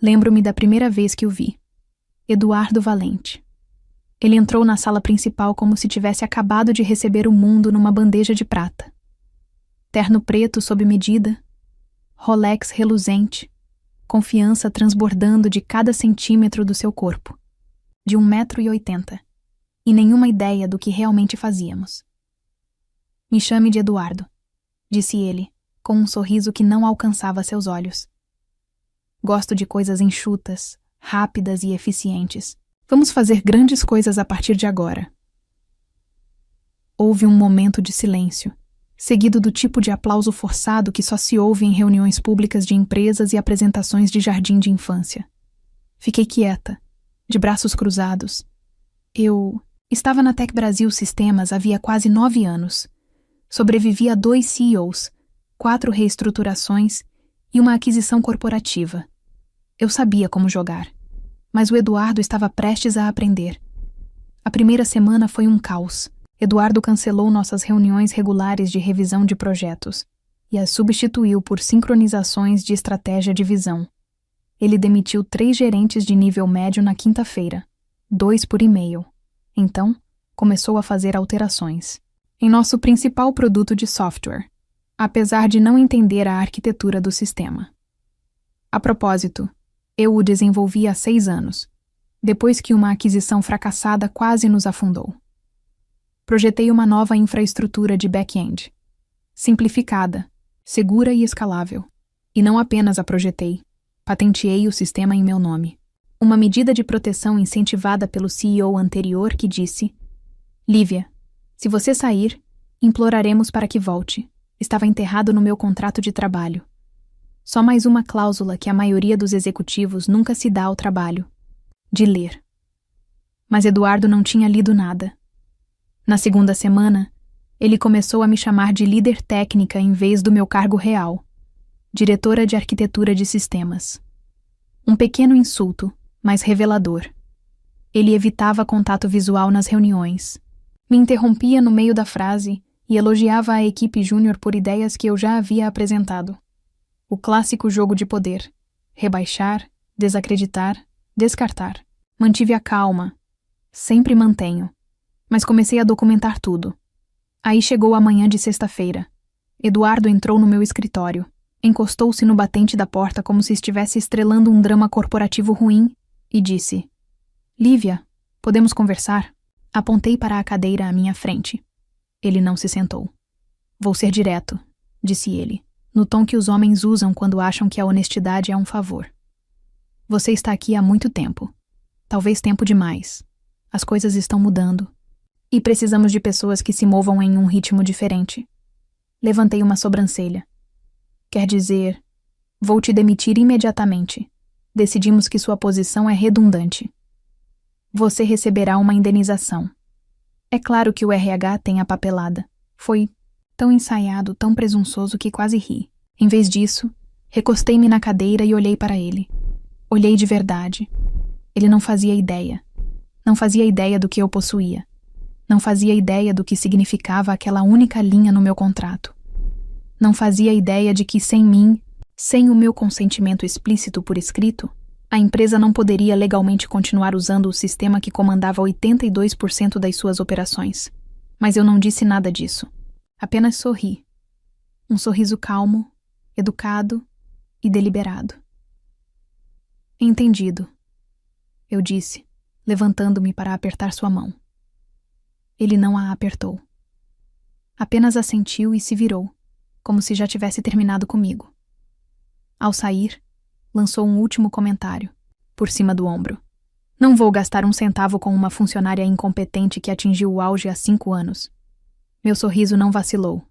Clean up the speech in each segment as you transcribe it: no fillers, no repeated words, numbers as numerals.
Lembro-me da primeira vez que o vi. Eduardo Valente. Ele entrou na sala principal como se tivesse acabado de receber o mundo numa bandeja de prata. Terno preto sob medida, Rolex reluzente, confiança transbordando de cada centímetro do seu corpo, de 1,80 m, e nenhuma ideia do que realmente fazíamos. Me chame de Eduardo, disse ele, com um sorriso que não alcançava seus olhos. Gosto de coisas enxutas, rápidas e eficientes. Vamos fazer grandes coisas a partir de agora. Houve um momento de silêncio, seguido do tipo de aplauso forçado que só se ouve em reuniões públicas de empresas e apresentações de jardim de infância. Fiquei quieta, de braços cruzados. Eu estava na Tech Brasil Sistemas havia quase 9 anos. Sobrevivi a 2 CEOs, 4 reestruturações e uma aquisição corporativa. Eu sabia como jogar, mas o Eduardo estava prestes a aprender. A primeira semana foi um caos. Eduardo cancelou nossas reuniões regulares de revisão de projetos e as substituiu por sincronizações de estratégia de visão. Ele demitiu 3 gerentes de nível médio na quinta-feira, 2 por e-mail. Então, começou a fazer alterações em nosso principal produto de software, apesar de não entender a arquitetura do sistema. A propósito, eu o desenvolvi há 6 anos, depois que uma aquisição fracassada quase nos afundou. Projetei uma nova infraestrutura de back-end, simplificada, segura e escalável. E não apenas a projetei, patenteei o sistema em meu nome. Uma medida de proteção incentivada pelo CEO anterior que disse: Lívia, se você sair, imploraremos para que volte. Estava enterrado no meu contrato de trabalho. Só mais uma cláusula que a maioria dos executivos nunca se dá ao trabalho: de ler. Mas Eduardo não tinha lido nada. Na segunda semana, ele começou a me chamar de líder técnica em vez do meu cargo real, diretora de arquitetura de sistemas. Um pequeno insulto, mas revelador. Ele evitava contato visual nas reuniões. Me interrompia no meio da frase e elogiava a equipe júnior por ideias que eu já havia apresentado. O clássico jogo de poder: rebaixar, desacreditar, descartar. Mantive a calma. Sempre mantenho. Mas comecei a documentar tudo. Aí chegou a manhã de sexta-feira. Eduardo entrou no meu escritório. Encostou-se no batente da porta como se estivesse estrelando um drama corporativo ruim e disse: Lívia, podemos conversar? Apontei para a cadeira à minha frente. Ele não se sentou. Vou ser direto, disse ele, no tom que os homens usam quando acham que a honestidade é um favor. Você está aqui há muito tempo. Talvez tempo demais. As coisas estão mudando. E precisamos de pessoas que se movam em um ritmo diferente. Levantei uma sobrancelha. Quer dizer, vou te demitir imediatamente. Decidimos que sua posição é redundante. Você receberá uma indenização. É claro que o RH tem a papelada. Foi tão ensaiado, tão presunçoso que quase ri. Em vez disso, recostei-me na cadeira e olhei para ele. Olhei de verdade. Ele não fazia ideia. Não fazia ideia do que eu possuía. Não fazia ideia do que significava aquela única linha no meu contrato. Não fazia ideia de que sem mim, sem o meu consentimento explícito por escrito, a empresa não poderia legalmente continuar usando o sistema que comandava 82% das suas operações. Mas eu não disse nada disso. Apenas sorri. Um sorriso calmo, educado e deliberado. Entendido, eu disse, levantando-me para apertar sua mão. Ele não a apertou. Apenas assentiu e se virou, como se já tivesse terminado comigo. Ao sair, lançou um último comentário, por cima do ombro. Não vou gastar um centavo com uma funcionária incompetente que atingiu o auge há 5 anos. Meu sorriso não vacilou.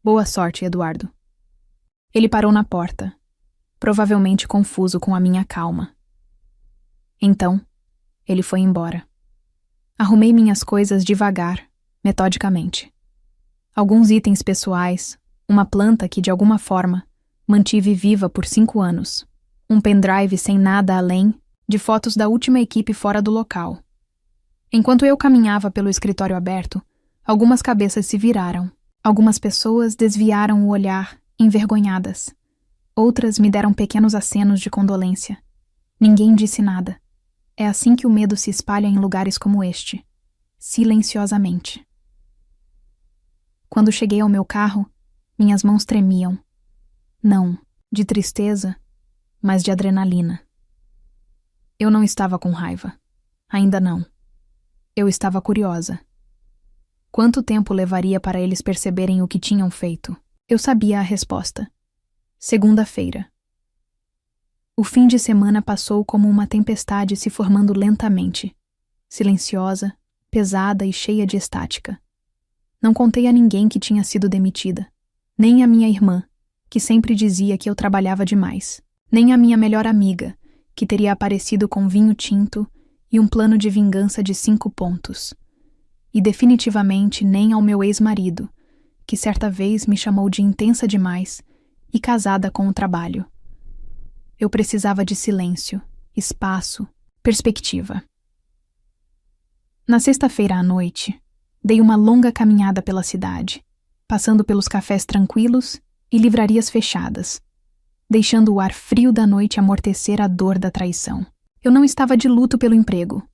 Boa sorte, Eduardo. Ele parou na porta, provavelmente confuso com a minha calma. Então, ele foi embora. Arrumei minhas coisas devagar, metodicamente. Alguns itens pessoais, uma planta que, de alguma forma, mantive viva por 5 anos, um pendrive sem nada além de fotos da última equipe fora do local. Enquanto eu caminhava pelo escritório aberto, algumas cabeças se viraram. Algumas pessoas desviaram o olhar, envergonhadas. Outras me deram pequenos acenos de condolência. Ninguém disse nada. É assim que o medo se espalha em lugares como este, silenciosamente. Quando cheguei ao meu carro, minhas mãos tremiam. Não de tristeza, mas de adrenalina. Eu não estava com raiva. Ainda não. Eu estava curiosa. Quanto tempo levaria para eles perceberem o que tinham feito? Eu sabia a resposta. Segunda-feira. O fim de semana passou como uma tempestade se formando lentamente, silenciosa, pesada e cheia de estática. Não contei a ninguém que tinha sido demitida, nem a minha irmã, que sempre dizia que eu trabalhava demais, nem a minha melhor amiga, que teria aparecido com vinho tinto e um plano de vingança de 5 pontos. E definitivamente nem ao meu ex-marido, que certa vez me chamou de intensa demais e casada com o trabalho. Eu precisava de silêncio, espaço, perspectiva. Na sexta-feira à noite, dei uma longa caminhada pela cidade, passando pelos cafés tranquilos e livrarias fechadas, deixando o ar frio da noite amortecer a dor da traição. Eu não estava de luto pelo emprego.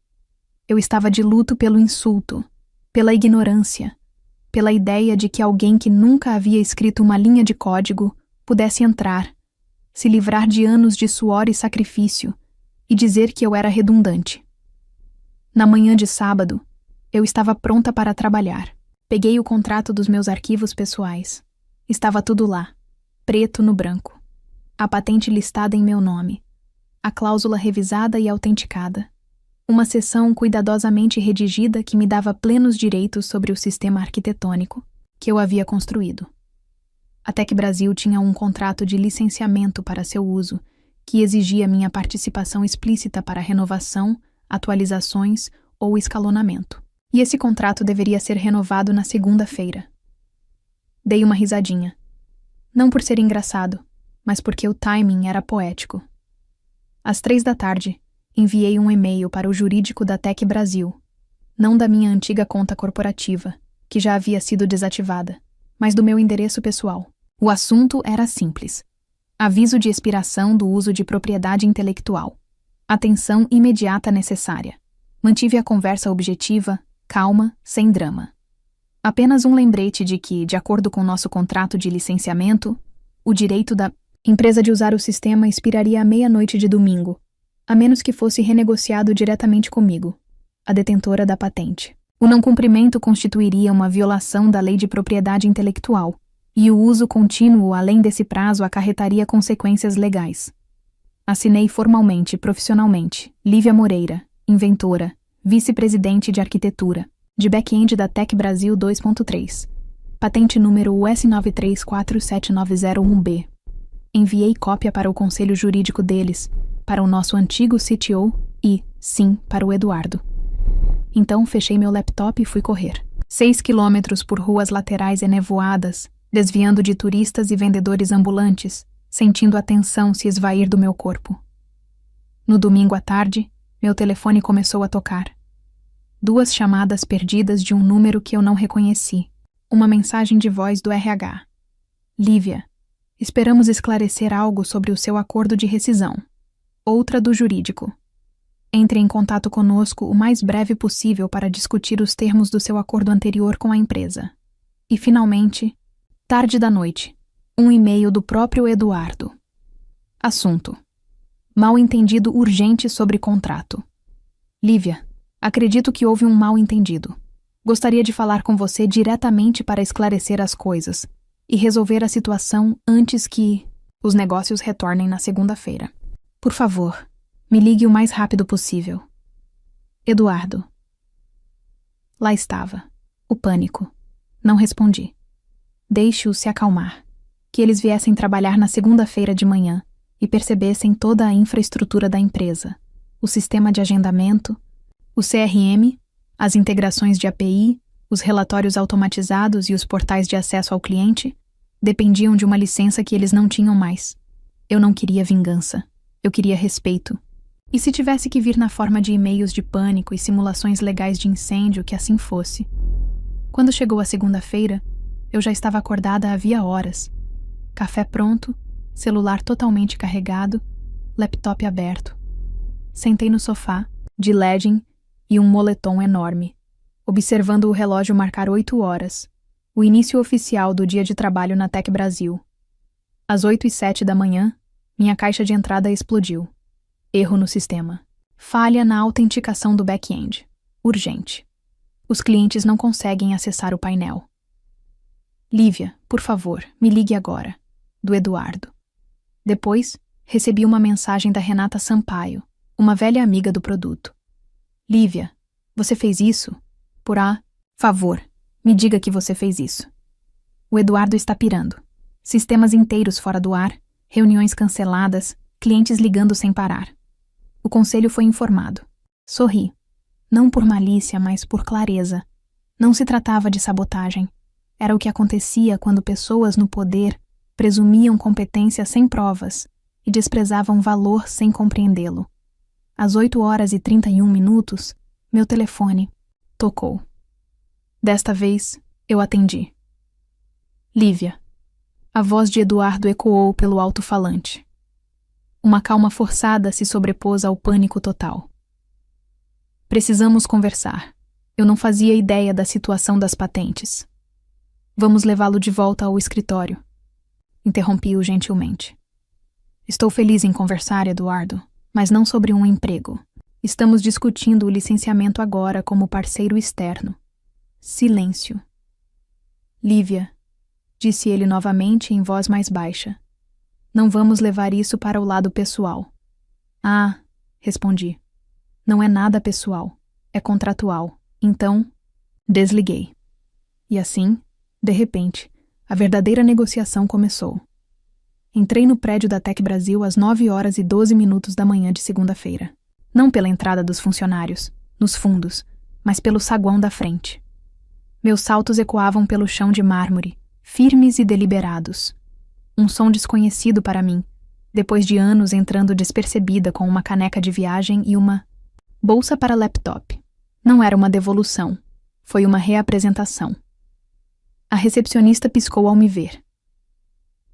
Eu estava de luto pelo insulto, pela ignorância, pela ideia de que alguém que nunca havia escrito uma linha de código pudesse entrar, se livrar de anos de suor e sacrifício e dizer que eu era redundante. Na manhã de sábado, eu estava pronta para trabalhar. Peguei o contrato dos meus arquivos pessoais. Estava tudo lá, preto no branco. A patente listada em meu nome. A cláusula revisada e autenticada. Uma seção cuidadosamente redigida que me dava plenos direitos sobre o sistema arquitetônico que eu havia construído. A Tec Brasil tinha um contrato de licenciamento para seu uso, que exigia minha participação explícita para renovação, atualizações ou escalonamento. E esse contrato deveria ser renovado na segunda-feira. Dei uma risadinha. Não por ser engraçado, mas porque o timing era poético. Às 15h, enviei um e-mail para o jurídico da Tec Brasil, não da minha antiga conta corporativa, que já havia sido desativada, mas do meu endereço pessoal. O assunto era simples. Aviso de expiração do uso de propriedade intelectual. Atenção imediata necessária. Mantive a conversa objetiva, calma, sem drama. Apenas um lembrete de que, de acordo com nosso contrato de licenciamento, o direito da empresa de usar o sistema expiraria à meia-noite de domingo, a menos que fosse renegociado diretamente comigo, a detentora da patente. O não cumprimento constituiria uma violação da lei de propriedade intelectual, e o uso contínuo além desse prazo acarretaria consequências legais. Assinei formalmente e profissionalmente Lívia Moreira, inventora, vice-presidente de arquitetura, de back-end da Tec Brasil 2.3, patente número US9347901B. Enviei cópia para o conselho jurídico deles, para o nosso antigo CTO e, sim, para o Eduardo. Então fechei meu laptop e fui correr. 6 quilômetros por ruas laterais enevoadas, desviando de turistas e vendedores ambulantes, sentindo a tensão se esvair do meu corpo. No domingo à tarde, meu telefone começou a tocar. 2 chamadas perdidas de um número que eu não reconheci. Uma mensagem de voz do RH. Lívia, esperamos esclarecer algo sobre o seu acordo de rescisão. Outra do jurídico. Entre em contato conosco o mais breve possível para discutir os termos do seu acordo anterior com a empresa. E, finalmente, tarde da noite, um e-mail do próprio Eduardo. Assunto: mal-entendido urgente sobre contrato. Lívia, acredito que houve um mal-entendido. Gostaria de falar com você diretamente para esclarecer as coisas e resolver a situação antes que os negócios retornem na segunda-feira. Por favor, me ligue o mais rápido possível. Eduardo. Lá estava. O pânico. Não respondi. Deixe-os se acalmar. Que eles viessem trabalhar na segunda-feira de manhã e percebessem toda a infraestrutura da empresa, o sistema de agendamento, o CRM, as integrações de API, os relatórios automatizados e os portais de acesso ao cliente, dependiam de uma licença que eles não tinham mais. Eu não queria vingança. Eu queria respeito. E se tivesse que vir na forma de e-mails de pânico e simulações legais de incêndio, que assim fosse. Quando chegou a segunda-feira, eu já estava acordada havia horas. Café pronto, celular totalmente carregado, laptop aberto. Sentei no sofá, de legging e um moletom enorme, observando o relógio marcar 8 horas, o início oficial do dia de trabalho na Tech Brasil. Às 8h07 da manhã, minha caixa de entrada explodiu. Erro no sistema. Falha na autenticação do back-end. Urgente. Os clientes não conseguem acessar o painel. Lívia, por favor, me ligue agora. Do Eduardo. Depois, recebi uma mensagem da Renata Sampaio, uma velha amiga do produto. Lívia, você fez isso? Por favor, me diga que você fez isso. O Eduardo está pirando. Sistemas inteiros fora do ar, reuniões canceladas, clientes ligando sem parar. O conselho foi informado. Sorri. Não por malícia, mas por clareza. Não se tratava de sabotagem. Era o que acontecia quando pessoas no poder presumiam competência sem provas e desprezavam valor sem compreendê-lo. Às 8h31, meu telefone tocou. Desta vez, eu atendi. Lívia. A voz de Eduardo ecoou pelo alto-falante. Uma calma forçada se sobrepôs ao pânico total. Precisamos conversar. Eu não fazia ideia da situação das patentes. Vamos levá-lo de volta ao escritório. Interrompi-o gentilmente. Estou feliz em conversar, Eduardo, mas não sobre um emprego. Estamos discutindo o licenciamento agora como parceiro externo. Silêncio. Lívia, disse ele novamente em voz mais baixa. Não vamos levar isso para o lado pessoal. Ah, respondi. Não é nada pessoal, é contratual. Então, desliguei. E assim, de repente, a verdadeira negociação começou. Entrei no prédio da Tech Brasil às 9h12 da manhã de segunda-feira. Não pela entrada dos funcionários, nos fundos, mas pelo saguão da frente. Meus saltos ecoavam pelo chão de mármore, firmes e deliberados. Um som desconhecido para mim, depois de anos entrando despercebida com uma caneca de viagem e uma bolsa para laptop. Não era uma devolução, foi uma reapresentação. A recepcionista piscou ao me ver.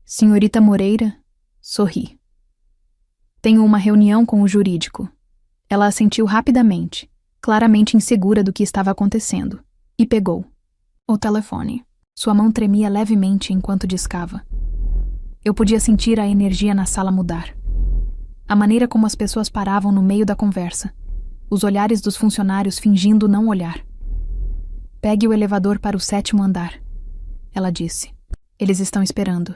Senhorita Moreira, sorri. Tenho uma reunião com o jurídico. Ela assentiu rapidamente, claramente insegura do que estava acontecendo, e pegou o telefone. Sua mão tremia levemente enquanto discava. Eu podia sentir a energia na sala mudar. A maneira como as pessoas paravam no meio da conversa. Os olhares dos funcionários fingindo não olhar. Pegue o elevador para o 7º andar, ela disse. Eles estão esperando.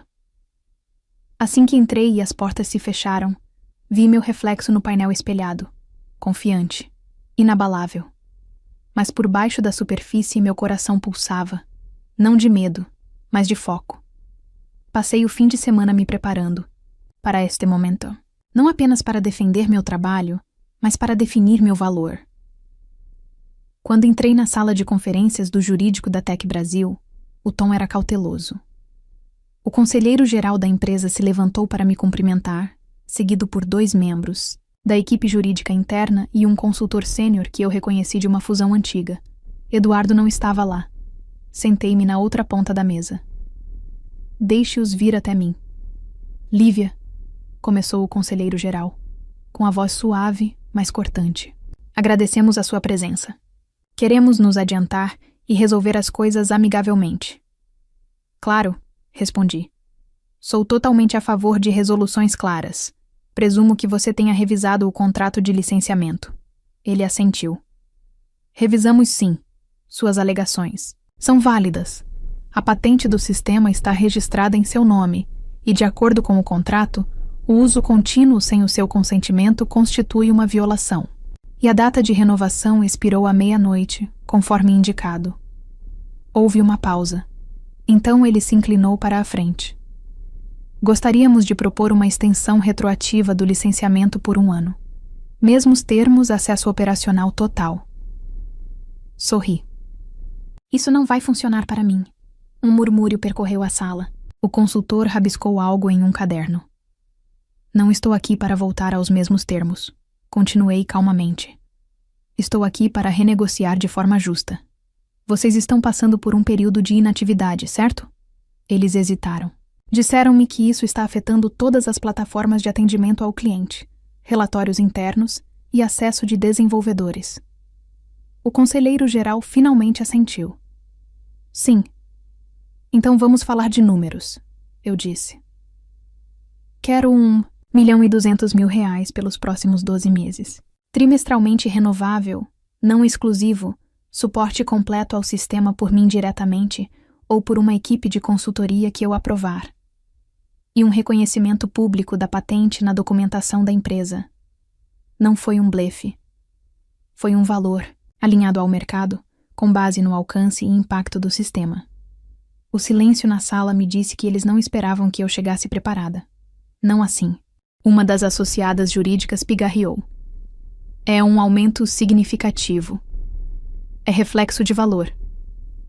Assim que entrei e as portas se fecharam, vi meu reflexo no painel espelhado, confiante, inabalável. Mas por baixo da superfície meu coração pulsava, não de medo, mas de foco. Passei o fim de semana me preparando para este momento. Não apenas para defender meu trabalho, mas para definir meu valor. Quando entrei na sala de conferências do jurídico da Tech Brasil, o tom era cauteloso. O conselheiro-geral da empresa se levantou para me cumprimentar, seguido por 2 membros da equipe jurídica interna e um consultor sênior que eu reconheci de uma fusão antiga. Eduardo não estava lá. Sentei-me na outra ponta da mesa. Deixe-os vir até mim. Lívia, começou o conselheiro-geral, com a voz suave, mas cortante. Agradecemos a sua presença. Queremos nos adiantar e resolver as coisas amigavelmente. Claro, respondi. Sou totalmente a favor de resoluções claras. Presumo que você tenha revisado o contrato de licenciamento. Ele assentiu. Revisamos sim. Suas alegações são válidas. A patente do sistema está registrada em seu nome e, de acordo com o contrato, o uso contínuo sem o seu consentimento constitui uma violação. E a data de renovação expirou à meia-noite, conforme indicado. Houve uma pausa. Então ele se inclinou para a frente. Gostaríamos de propor uma extensão retroativa do licenciamento por 1 ano. Mesmos termos, acesso operacional total. Sorri. Isso não vai funcionar para mim. Um murmúrio percorreu a sala. O consultor rabiscou algo em um caderno. Não estou aqui para voltar aos mesmos termos. Continuei calmamente. Estou aqui para renegociar de forma justa. Vocês estão passando por um período de inatividade, certo? Eles hesitaram. Disseram-me que isso está afetando todas as plataformas de atendimento ao cliente, relatórios internos e acesso de desenvolvedores. O conselheiro-geral finalmente assentiu. Sim. Então vamos falar de números, eu disse. Quero R$1.200.000 pelos próximos 12 meses. Trimestralmente renovável, não exclusivo, suporte completo ao sistema por mim diretamente ou por uma equipe de consultoria que eu aprovar. E um reconhecimento público da patente na documentação da empresa. Não foi um blefe. Foi um valor, alinhado ao mercado, com base no alcance e impacto do sistema. O silêncio na sala me disse que eles não esperavam que eu chegasse preparada. Não assim. Uma das associadas jurídicas pigarreou. É um aumento significativo. É reflexo de valor.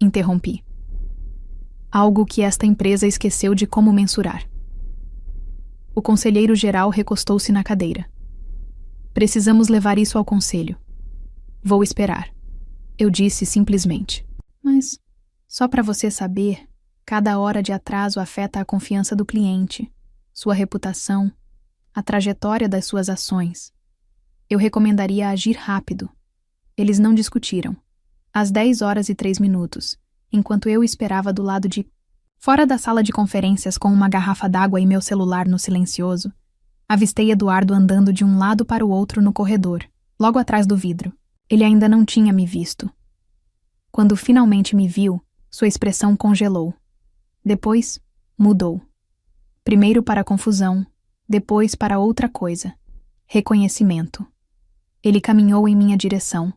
Interrompi. Algo que esta empresa esqueceu de como mensurar. O conselheiro-geral recostou-se na cadeira. Precisamos levar isso ao conselho. Vou esperar. Eu disse simplesmente. Mas, só para você saber, cada hora de atraso afeta a confiança do cliente, sua reputação, a trajetória das suas ações. Eu recomendaria agir rápido. Eles não discutiram. Às 10h03, enquanto eu esperava do lado de fora da sala de conferências com uma garrafa d'água e meu celular no silencioso, avistei Eduardo andando de um lado para o outro no corredor, logo atrás do vidro. Ele ainda não tinha me visto. Quando finalmente me viu, sua expressão congelou. Depois, mudou. Primeiro para a confusão, depois para outra coisa. Reconhecimento. Ele caminhou em minha direção,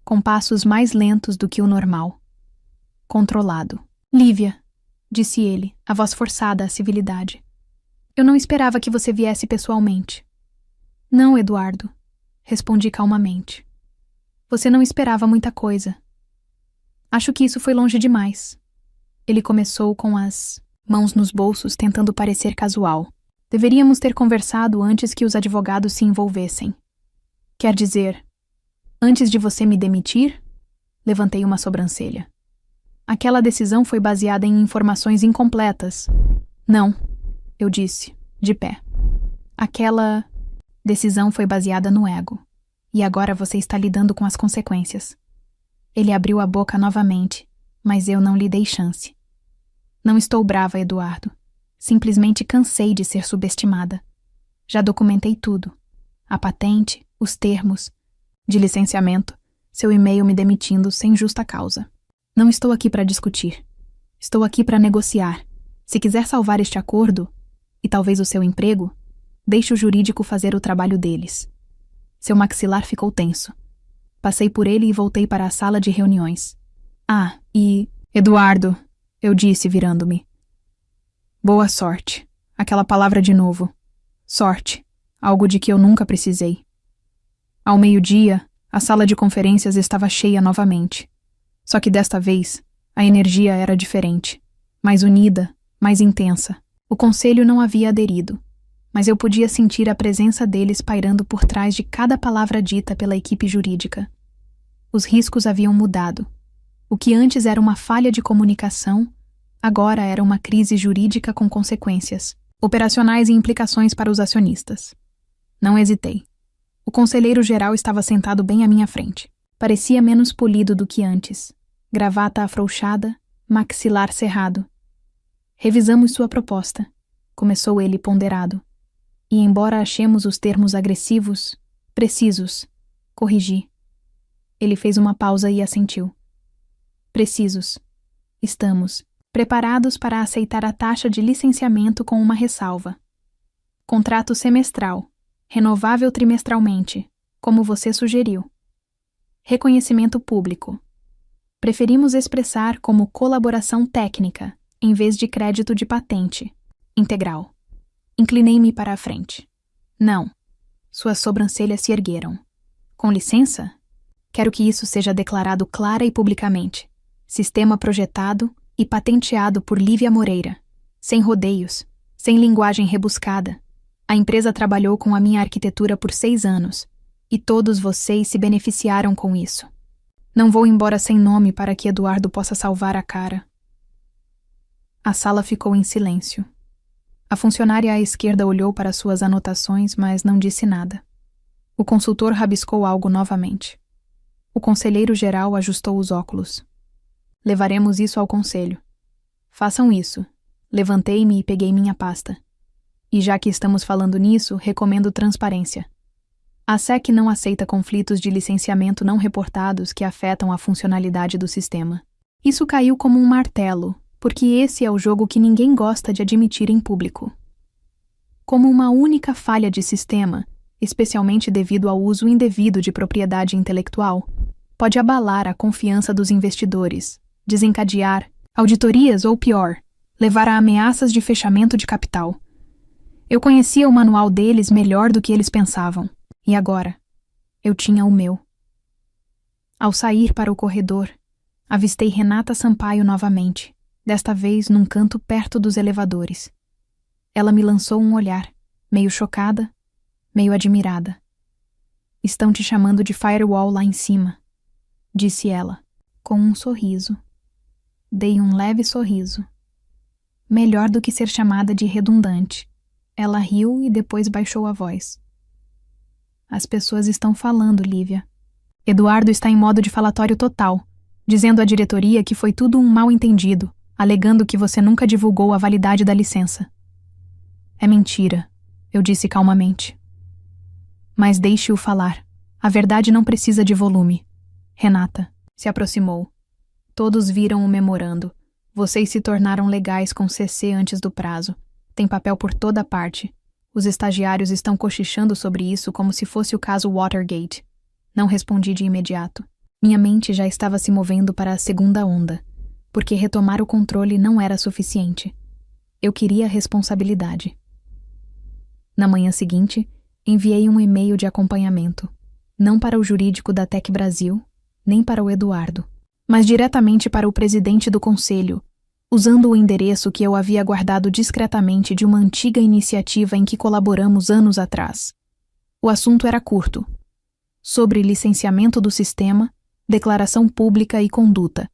com passos mais lentos do que o normal. Controlado. Lívia, disse ele, a voz forçada à civilidade. Eu não esperava que você viesse pessoalmente. Não, Eduardo, respondi calmamente. Você não esperava muita coisa. Acho que isso foi longe demais. Ele começou com as mãos nos bolsos, tentando parecer casual. Deveríamos ter conversado antes que os advogados se envolvessem. Quer dizer, antes de você me demitir? Levantei uma sobrancelha. Aquela decisão foi baseada em informações incompletas. Não, eu disse, de pé. Aquela decisão foi baseada no ego. E agora você está lidando com as consequências. Ele abriu a boca novamente, mas eu não lhe dei chance. Não estou brava, Eduardo. Simplesmente cansei de ser subestimada. Já documentei tudo. A patente, os termos de licenciamento, seu e-mail me demitindo sem justa causa. Não estou aqui para discutir. Estou aqui para negociar. Se quiser salvar este acordo, e talvez o seu emprego, deixe o jurídico fazer o trabalho deles. Seu maxilar ficou tenso. Passei por ele e voltei para a sala de reuniões. Ah, e... Eduardo, eu disse virando-me. Boa sorte. Aquela palavra de novo. Sorte. Algo de que eu nunca precisei. Ao meio-dia, a sala de conferências estava cheia novamente. Só que desta vez, a energia era diferente. Mais unida, mais intensa. O conselho não havia aderido, mas eu podia sentir a presença deles pairando por trás de cada palavra dita pela equipe jurídica. Os riscos haviam mudado. O que antes era uma falha de comunicação, agora era uma crise jurídica com consequências, operacionais e implicações para os acionistas. Não hesitei. O conselheiro-geral estava sentado bem à minha frente. Parecia menos polido do que antes. Gravata afrouxada, maxilar cerrado. Revisamos sua proposta, começou ele ponderado. E embora achemos os termos agressivos, precisos, corrigi. Ele fez uma pausa e assentiu. Precisos. Estamos preparados para aceitar a taxa de licenciamento com uma ressalva. Contrato semestral, renovável trimestralmente, como você sugeriu. Reconhecimento público. Preferimos expressar como colaboração técnica, em vez de crédito de patente. Integral. Inclinei-me para a frente. Não. Suas sobrancelhas se ergueram. Com licença? Quero que isso seja declarado clara e publicamente. Sistema projetado e patenteado por Lívia Moreira. Sem rodeios, sem linguagem rebuscada. A empresa trabalhou com a minha arquitetura por 6 anos, e todos vocês se beneficiaram com isso. Não vou embora sem nome para que Eduardo possa salvar a cara. A sala ficou em silêncio. A funcionária à esquerda olhou para suas anotações, mas não disse nada. O consultor rabiscou algo novamente. O conselheiro-geral ajustou os óculos. Levaremos isso ao conselho. Façam isso. Levantei-me e peguei minha pasta. E já que estamos falando nisso, recomendo transparência. A SEC não aceita conflitos de licenciamento não reportados que afetam a funcionalidade do sistema. Isso caiu como um martelo, porque esse é o jogo que ninguém gosta de admitir em público. Como uma única falha de sistema, especialmente devido ao uso indevido de propriedade intelectual, pode abalar a confiança dos investidores, desencadear auditorias ou, pior, levar a ameaças de fechamento de capital. Eu conhecia o manual deles melhor do que eles pensavam. E agora, eu tinha o meu. Ao sair para o corredor, avistei Renata Sampaio novamente, desta vez num canto perto dos elevadores. Ela me lançou um olhar, meio chocada, meio admirada. Estão te chamando de firewall lá em cima, disse ela, com um sorriso. Dei um leve sorriso. Melhor do que ser chamada de redundante. Ela riu e depois baixou a voz. As pessoas estão falando, Lívia. Eduardo está em modo de falatório total, dizendo à diretoria que foi tudo um mal-entendido, alegando que você nunca divulgou a validade da licença. É mentira, eu disse calmamente. Mas deixe-o falar. A verdade não precisa de volume. Renata se aproximou. Todos viram o memorando. Vocês se tornaram legais com CC antes do prazo. Tem papel por toda parte. Os estagiários estão cochichando sobre isso como se fosse o caso Watergate. Não respondi de imediato. Minha mente já estava se movendo para a segunda onda, porque retomar o controle não era suficiente. Eu queria responsabilidade. Na manhã seguinte, enviei um e-mail de acompanhamento, não para o jurídico da Tech Brasil, nem para o Eduardo, mas diretamente para o presidente do conselho, usando o endereço que eu havia guardado discretamente de uma antiga iniciativa em que colaboramos anos atrás. O assunto era curto. Sobre licenciamento do sistema, declaração pública e conduta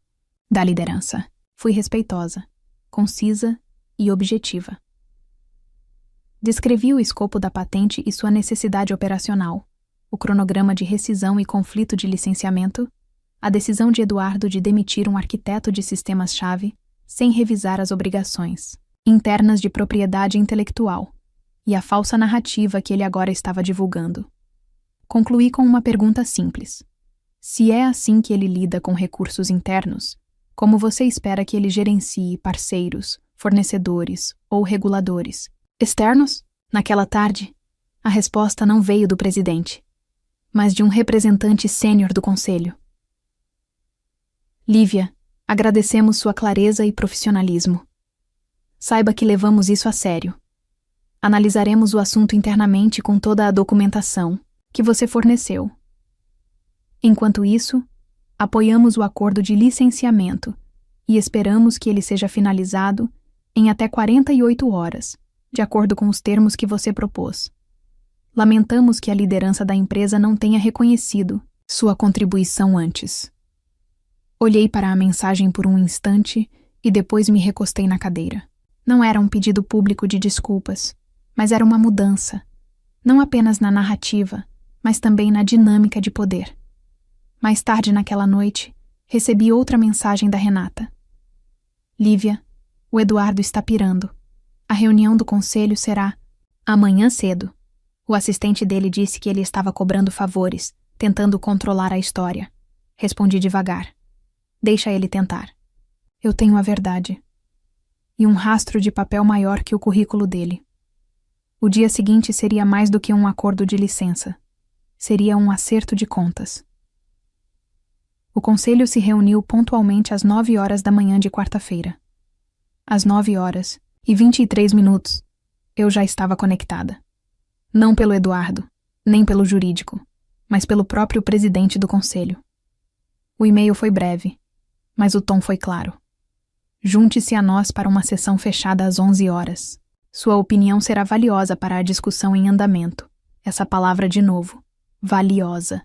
da liderança. Fui respeitosa, concisa e objetiva. Descrevi o escopo da patente e sua necessidade operacional, o cronograma de rescisão e conflito de licenciamento, a decisão de Eduardo de demitir um arquiteto de sistemas-chave sem revisar as obrigações internas de propriedade intelectual e a falsa narrativa que ele agora estava divulgando. Concluí com uma pergunta simples. Se é assim que ele lida com recursos internos, como você espera que ele gerencie parceiros, fornecedores ou reguladores externos? Naquela tarde, a resposta não veio do presidente, mas de um representante sênior do conselho. Lívia, agradecemos sua clareza e profissionalismo. Saiba que levamos isso a sério. Analisaremos o assunto internamente com toda a documentação que você forneceu. Enquanto isso, apoiamos o acordo de licenciamento e esperamos que ele seja finalizado em até 48 horas, de acordo com os termos que você propôs. Lamentamos que a liderança da empresa não tenha reconhecido sua contribuição antes. Olhei para a mensagem por um instante e depois me recostei na cadeira. Não era um pedido público de desculpas, mas era uma mudança, não apenas na narrativa, mas também na dinâmica de poder. Mais tarde naquela noite, recebi outra mensagem da Renata. Lívia, o Eduardo está pirando. A reunião do conselho será amanhã cedo. O assistente dele disse que ele estava cobrando favores, tentando controlar a história. Respondi devagar. Deixa ele tentar. Eu tenho a verdade. E um rastro de papel maior que o currículo dele. O dia seguinte seria mais do que um acordo de licença. Seria um acerto de contas. O conselho se reuniu pontualmente às 9 horas da manhã de quarta-feira. Às 9h23, eu já estava conectada. Não pelo Eduardo, nem pelo jurídico, mas pelo próprio presidente do conselho. O e-mail foi breve, mas o tom foi claro. Junte-se a nós para uma sessão fechada às 11 horas. Sua opinião será valiosa para a discussão em andamento. Essa palavra de novo. Valiosa.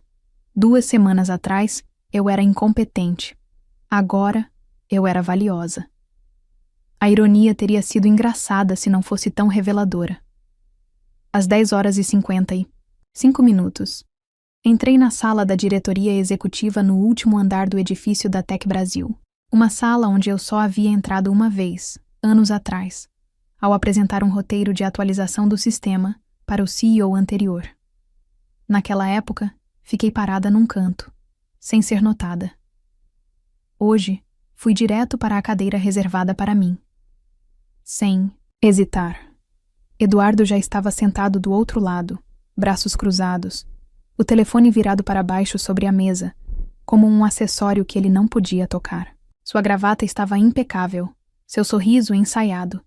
2 semanas atrás, eu era incompetente. Agora, eu era valiosa. A ironia teria sido engraçada se não fosse tão reveladora. Às 10h55, Entrei na sala da diretoria executiva no último andar do edifício da Tec Brasil. Uma sala onde eu só havia entrado uma vez, anos atrás, ao apresentar um roteiro de atualização do sistema para o CEO anterior. Naquela época, fiquei parada num canto, sem ser notada. Hoje, fui direto para a cadeira reservada para mim. Sem hesitar. Eduardo já estava sentado do outro lado, braços cruzados, o telefone virado para baixo sobre a mesa, como um acessório que ele não podia tocar. Sua gravata estava impecável, seu sorriso ensaiado,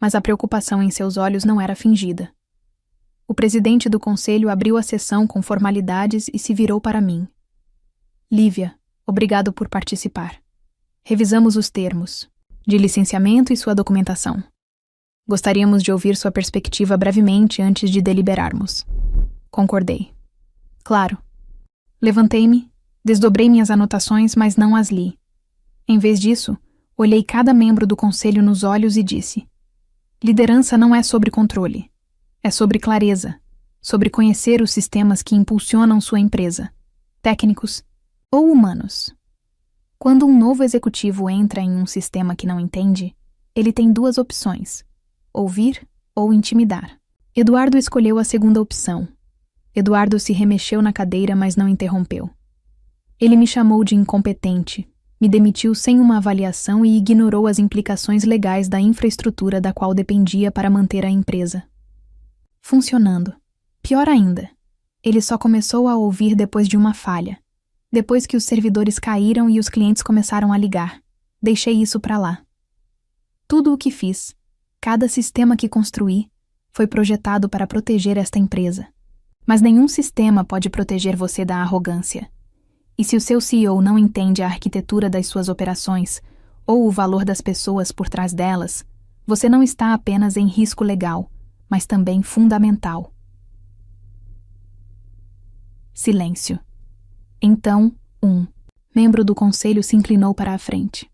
mas a preocupação em seus olhos não era fingida. O presidente do conselho abriu a sessão com formalidades e se virou para mim. Lívia, obrigado por participar. Revisamos os termos de licenciamento e sua documentação. Gostaríamos de ouvir sua perspectiva brevemente antes de deliberarmos. Concordei. Claro. Levantei-me, desdobrei minhas anotações, mas não as li. Em vez disso, olhei cada membro do conselho nos olhos e disse: liderança não é sobre controle. É sobre clareza, sobre conhecer os sistemas que impulsionam sua empresa, técnicos ou humanos. Quando um novo executivo entra em um sistema que não entende, ele tem duas opções: ouvir ou intimidar. Eduardo escolheu a segunda opção. Eduardo se remexeu na cadeira, mas não interrompeu. Ele me chamou de incompetente, me demitiu sem uma avaliação e ignorou as implicações legais da infraestrutura da qual dependia para manter a empresa funcionando. Pior ainda, ele só começou a ouvir depois de uma falha, depois que os servidores caíram e os clientes começaram a ligar. Deixei isso para lá. Tudo o que fiz, cada sistema que construí, foi projetado para proteger esta empresa. Mas nenhum sistema pode proteger você da arrogância. E se o seu CEO não entende a arquitetura das suas operações ou o valor das pessoas por trás delas, você não está apenas em risco legal, mas também fundamental. Silêncio. Então, um membro do conselho se inclinou para a frente.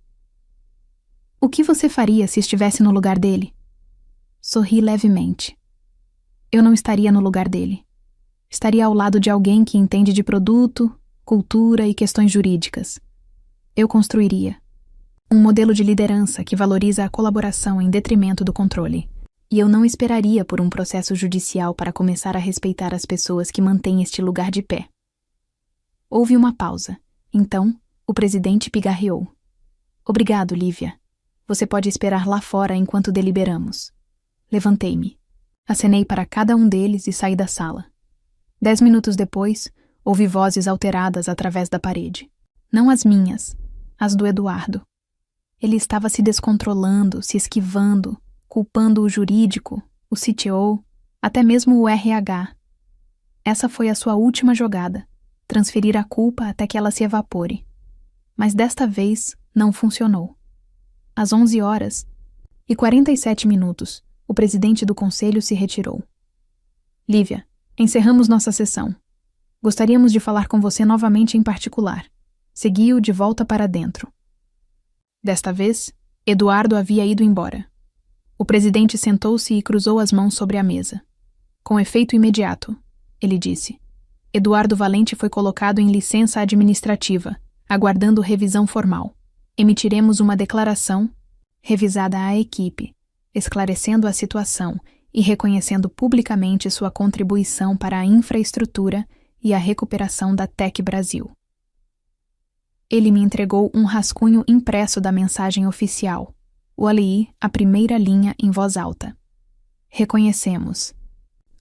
O que você faria se estivesse no lugar dele? Sorri levemente. Eu não estaria no lugar dele. Estaria ao lado de alguém que entende de produto, cultura e questões jurídicas. Eu construiria um modelo de liderança que valoriza a colaboração em detrimento do controle. E eu não esperaria por um processo judicial para começar a respeitar as pessoas que mantêm este lugar de pé. Houve uma pausa. Então, o presidente pigarreou. Obrigado, Lívia. Você pode esperar lá fora enquanto deliberamos. Levantei-me. Acenei para cada um deles e saí da sala. 10 minutos depois, ouvi vozes alteradas através da parede. Não as minhas, as do Eduardo. Ele estava se descontrolando, se esquivando, culpando o jurídico, o CTO, até mesmo o RH. Essa foi a sua última jogada, transferir a culpa até que ela se evapore. Mas desta vez não funcionou. Às 11h47, o presidente do conselho se retirou. Lívia, encerramos nossa sessão. Gostaríamos de falar com você novamente em particular. Segui-o de volta para dentro. Desta vez, Eduardo havia ido embora. O presidente sentou-se e cruzou as mãos sobre a mesa. Com efeito imediato, ele disse. Eduardo Valente foi colocado em licença administrativa, aguardando revisão formal. Emitiremos uma declaração, revisada à equipe, esclarecendo a situação e reconhecendo publicamente sua contribuição para a infraestrutura e a recuperação da Tec Brasil. Ele me entregou um rascunho impresso da mensagem oficial. O li a primeira linha em voz alta. Reconhecemos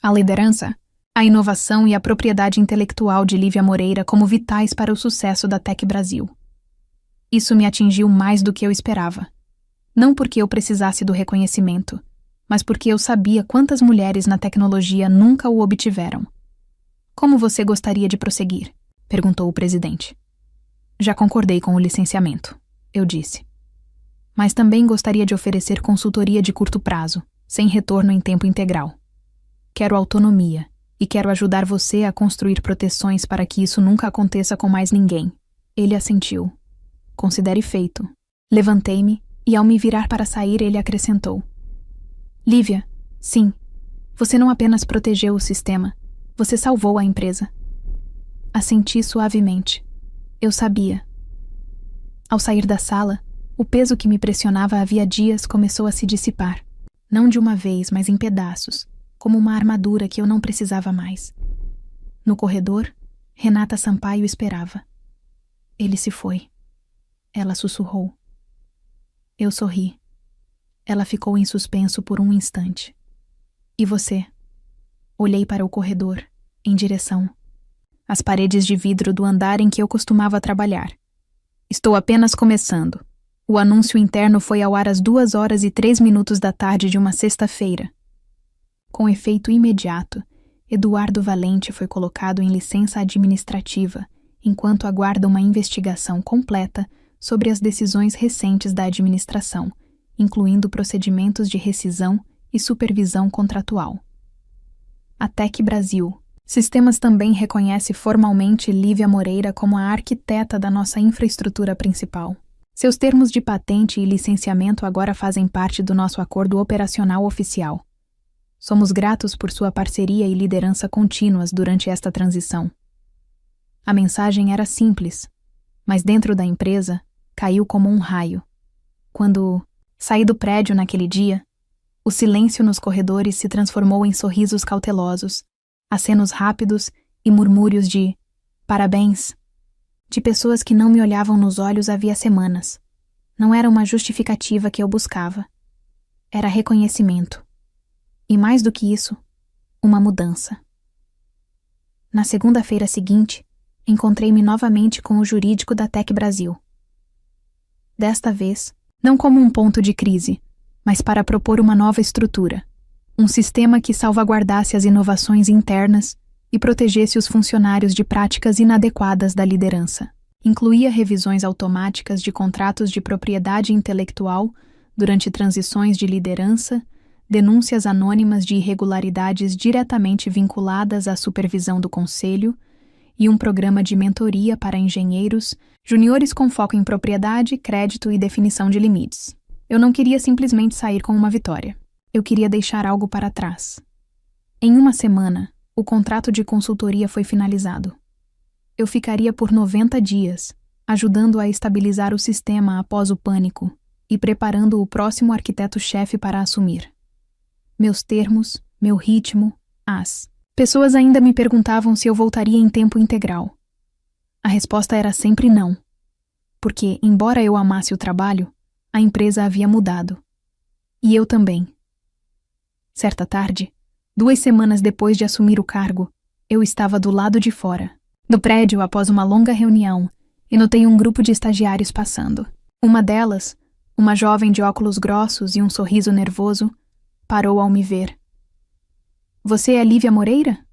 a liderança, a inovação e a propriedade intelectual de Lívia Moreira como vitais para o sucesso da Tec Brasil. Isso me atingiu mais do que eu esperava. Não porque eu precisasse do reconhecimento, mas porque eu sabia quantas mulheres na tecnologia nunca o obtiveram. Como você gostaria de prosseguir? Perguntou o presidente. Já concordei com o licenciamento, eu disse. Mas também gostaria de oferecer consultoria de curto prazo, sem retorno em tempo integral. Quero autonomia e quero ajudar você a construir proteções para que isso nunca aconteça com mais ninguém. Ele assentiu. Considere feito. Levantei-me e, ao me virar para sair, ele acrescentou. Lívia, sim, você não apenas protegeu o sistema, você salvou a empresa. Assenti suavemente. Eu sabia. Ao sair da sala, o peso que me pressionava havia dias começou a se dissipar. Não de uma vez, mas em pedaços, como uma armadura que eu não precisava mais. No corredor, Renata Sampaio esperava. Ele se foi. Ela sussurrou. Eu sorri. Ela ficou em suspenso por um instante. E você? Olhei para o corredor, em direção às paredes de vidro do andar em que eu costumava trabalhar. Estou apenas começando. O anúncio interno foi ao ar às 2h03 da tarde de uma sexta-feira. Com efeito imediato, Eduardo Valente foi colocado em licença administrativa, enquanto aguarda uma investigação completa sobre as decisões recentes da administração, incluindo procedimentos de rescisão e supervisão contratual. A Tec Brasil Sistemas também reconhece formalmente Lívia Moreira como a arquiteta da nossa infraestrutura principal. Seus termos de patente e licenciamento agora fazem parte do nosso acordo operacional oficial. Somos gratos por sua parceria e liderança contínuas durante esta transição. A mensagem era simples, mas dentro da empresa caiu como um raio. Quando saí do prédio naquele dia, o silêncio nos corredores se transformou em sorrisos cautelosos, acenos rápidos e murmúrios de parabéns, de pessoas que não me olhavam nos olhos havia semanas. Não era uma justificativa que eu buscava. Era reconhecimento. E mais do que isso, uma mudança. Na segunda-feira seguinte, encontrei-me novamente com o jurídico da Tec Brasil. Desta vez, não como um ponto de crise, mas para propor uma nova estrutura. Um sistema que salvaguardasse as inovações internas e protegesse os funcionários de práticas inadequadas da liderança. Incluía revisões automáticas de contratos de propriedade intelectual durante transições de liderança, denúncias anônimas de irregularidades diretamente vinculadas à supervisão do conselho e um programa de mentoria para engenheiros, juniores com foco em propriedade, crédito e definição de limites. Eu não queria simplesmente sair com uma vitória. Eu queria deixar algo para trás. Em uma semana, o contrato de consultoria foi finalizado. Eu ficaria por 90 dias, ajudando a estabilizar o sistema após o pânico e preparando o próximo arquiteto-chefe para assumir. Meus termos, meu ritmo, as pessoas ainda me perguntavam se eu voltaria em tempo integral. A resposta era sempre não, porque, embora eu amasse o trabalho, a empresa havia mudado. E eu também. Certa tarde, 2 semanas depois de assumir o cargo, eu estava do lado de fora, do prédio após uma longa reunião, e notei um grupo de estagiários passando. Uma delas, uma jovem de óculos grossos e um sorriso nervoso, parou ao me ver. Você é Lívia Moreira?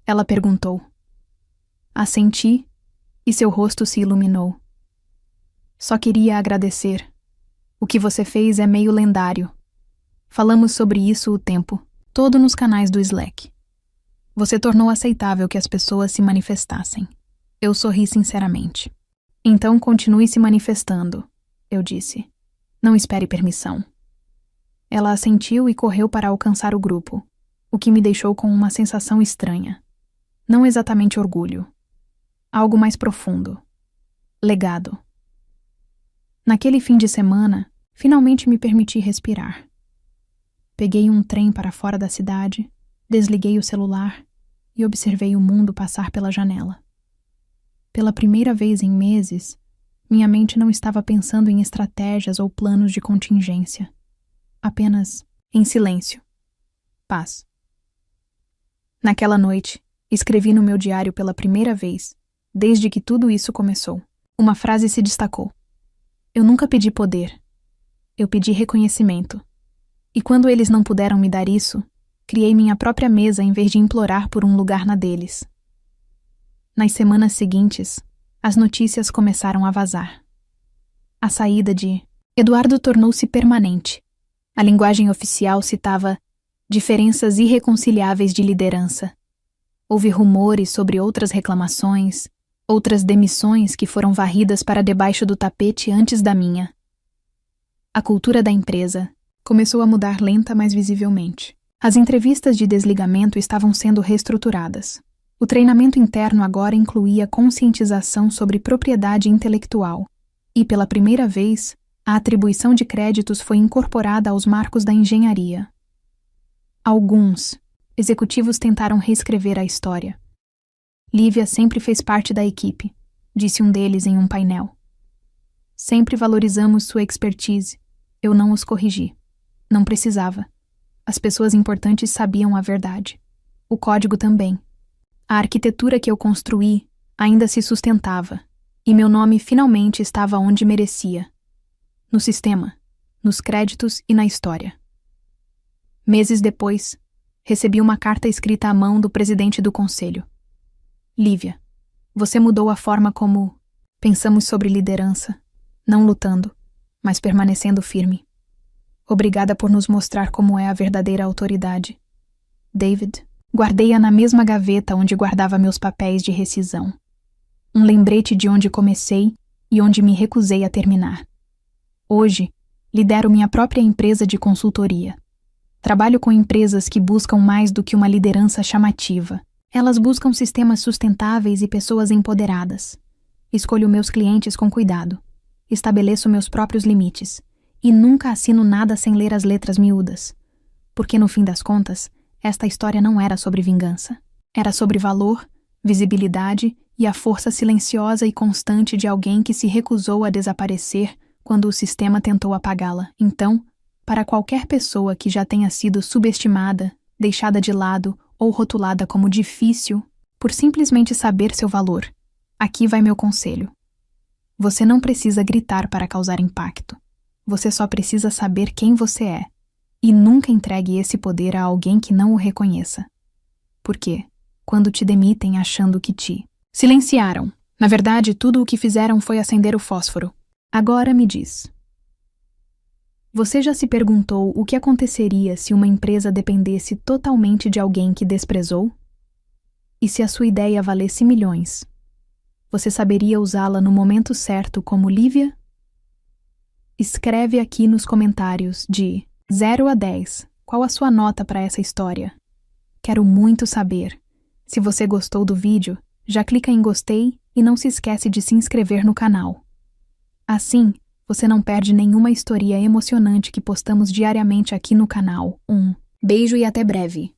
Ela perguntou. Assenti, e seu rosto se iluminou. Só queria agradecer. O que você fez é meio lendário. Falamos sobre isso o tempo todo nos canais do Slack. Você tornou aceitável que as pessoas se manifestassem. Eu sorri sinceramente. Então continue se manifestando, eu disse. Não espere permissão. Ela assentiu e correu para alcançar o grupo, o que me deixou com uma sensação estranha. Não exatamente orgulho. Algo mais profundo. Legado. Naquele fim de semana, finalmente me permiti respirar. Peguei um trem para fora da cidade, desliguei o celular e observei o mundo passar pela janela. Pela primeira vez em meses, minha mente não estava pensando em estratégias ou planos de contingência. Apenas em silêncio. Paz. Naquela noite, escrevi no meu diário pela primeira vez, desde que tudo isso começou. Uma frase se destacou. Eu nunca pedi poder. Eu pedi reconhecimento. E quando eles não puderam me dar isso, criei minha própria mesa em vez de implorar por um lugar na deles. Nas semanas seguintes, as notícias começaram a vazar. A saída de Eduardo tornou-se permanente. A linguagem oficial citava diferenças irreconciliáveis de liderança. Houve rumores sobre outras reclamações, outras demissões que foram varridas para debaixo do tapete antes da minha. A cultura da empresa começou a mudar lenta, mas visivelmente. As entrevistas de desligamento estavam sendo reestruturadas. O treinamento interno agora incluía conscientização sobre propriedade intelectual e, pela primeira vez, a atribuição de créditos foi incorporada aos marcos da engenharia. Alguns executivos tentaram reescrever a história. Lívia sempre fez parte da equipe, disse um deles em um painel. Sempre valorizamos sua expertise. Eu não os corrigi. Não precisava. As pessoas importantes sabiam a verdade. O código também. A arquitetura que eu construí ainda se sustentava, e meu nome finalmente estava onde merecia. No sistema, nos créditos e na história. Meses depois, recebi uma carta escrita à mão do presidente do conselho. Lívia, você mudou a forma como pensamos sobre liderança, não lutando, mas permanecendo firme. Obrigada por nos mostrar como é a verdadeira autoridade. David, guardei-a na mesma gaveta onde guardava meus papéis de rescisão. Um lembrete de onde comecei e onde me recusei a terminar. Hoje, lidero minha própria empresa de consultoria. Trabalho com empresas que buscam mais do que uma liderança chamativa. Elas buscam sistemas sustentáveis e pessoas empoderadas. Escolho meus clientes com cuidado. Estabeleço meus próprios limites. E nunca assino nada sem ler as letras miúdas. Porque, no fim das contas, esta história não era sobre vingança. Era sobre valor, visibilidade e a força silenciosa e constante de alguém que se recusou a desaparecer quando o sistema tentou apagá-la. Então, para qualquer pessoa que já tenha sido subestimada, deixada de lado ou rotulada como difícil por simplesmente saber seu valor, aqui vai meu conselho. Você não precisa gritar para causar impacto. Você só precisa saber quem você é. E nunca entregue esse poder a alguém que não o reconheça. Porque, quando te demitem achando que te silenciaram, na verdade tudo o que fizeram foi acender o fósforo. Agora me diz. Você já se perguntou o que aconteceria se uma empresa dependesse totalmente de alguém que desprezou? E se a sua ideia valesse milhões? Você saberia usá-la no momento certo como Lívia? Escreve aqui nos comentários de 0 a 10, qual a sua nota para essa história? Quero muito saber. Se você gostou do vídeo, já clica em gostei e não se esquece de se inscrever no canal. Assim, você não perde nenhuma história emocionante que postamos diariamente aqui no canal. Beijo e até breve!